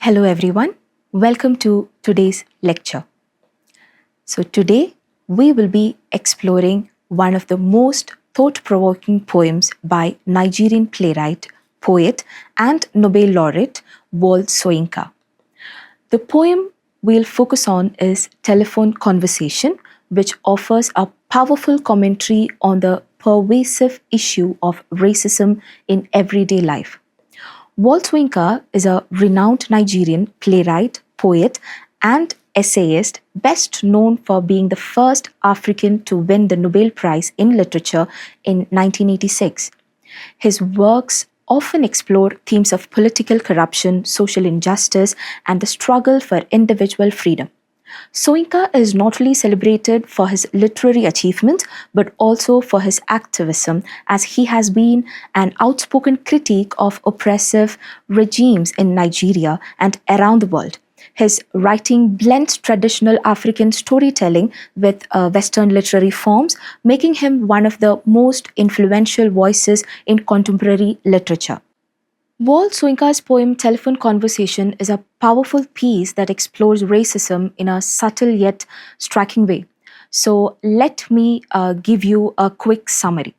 Hello everyone, welcome to today's lecture. So today we will be exploring one of the most thought-provoking poems by Nigerian playwright, poet and Nobel laureate Wole Soyinka. The poem we'll focus on is Telephone Conversation, which offers a powerful commentary on the pervasive issue of racism in everyday life. Wole Soyinka is a renowned Nigerian playwright, poet, and essayist, best known for being the first African to win the Nobel Prize in Literature in 1986. His works often explore themes of political corruption, social injustice, and the struggle for individual freedom. Soyinka is not only celebrated for his literary achievements but also for his activism, as he has been an outspoken critic of oppressive regimes in Nigeria and around the world. His writing blends traditional African storytelling with Western literary forms, making him one of the most influential voices in contemporary literature. Wole Soyinka's poem Telephone Conversation is a powerful piece that explores racism in a subtle yet striking way. So let me give you a quick summary.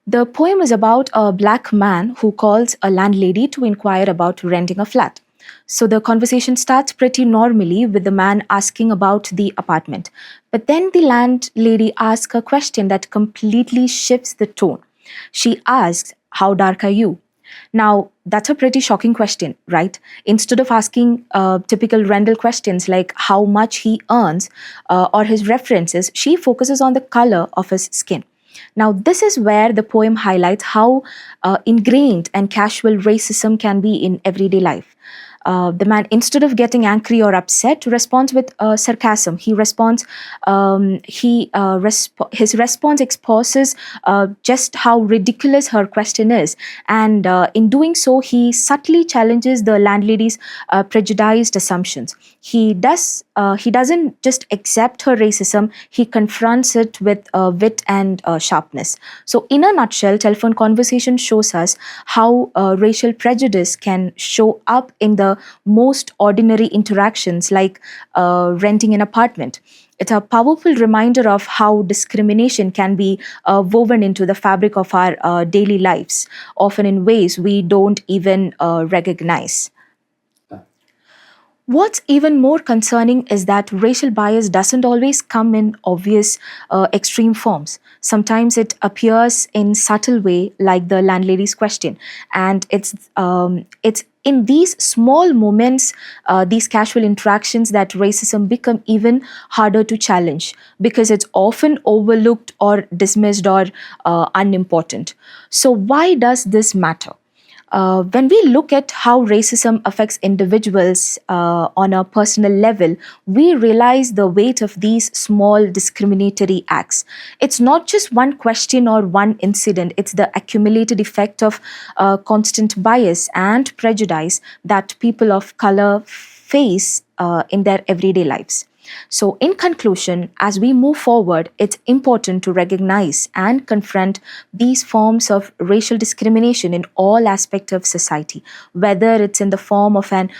The poem is about a black man who calls a landlady to inquire about renting a flat. So the conversation starts pretty normally with the man asking about the apartment. But then the landlady asks a question that completely shifts the tone. She asks, "How dark are you?" Now, that's a pretty shocking question, right? Instead of asking typical Randall questions like how much he earns or his references, she focuses on the color of his skin. Now, this is where the poem highlights how ingrained and casual racism can be in everyday life. The man, instead of getting angry or upset, responds with sarcasm. He responds. His response exposes just how ridiculous her question is, and in doing so, he subtly challenges the landlady's prejudiced assumptions. He doesn't just accept her racism; he confronts it with wit and sharpness. So, in a nutshell, Telephone Conversation shows us how racial prejudice can show up in the most ordinary interactions, like renting an apartment. It's a powerful reminder of how discrimination can be woven into the fabric of our daily lives, often in ways we don't even recognize. What's even more concerning is that racial bias doesn't always come in obvious extreme forms. Sometimes it appears in subtle way, like the landlady's question, and it's in these small moments, these casual interactions, that racism become even harder to challenge because it's often overlooked or dismissed or unimportant. So why does this matter? When we look at how racism affects individuals on a personal level, we realize the weight of these small discriminatory acts. It's not just one question or one incident, it's the accumulated effect of constant bias and prejudice that people of color face in their everyday lives. So, in conclusion, as we move forward, it's important to recognize and confront these forms of racial discrimination in all aspects of society, whether it's in the form of an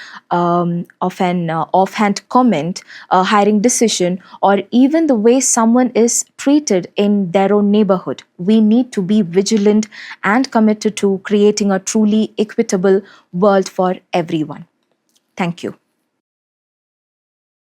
offhand comment, a hiring decision, or even the way someone is treated in their own neighborhood. We need to be vigilant and committed to creating a truly equitable world for everyone. Thank you.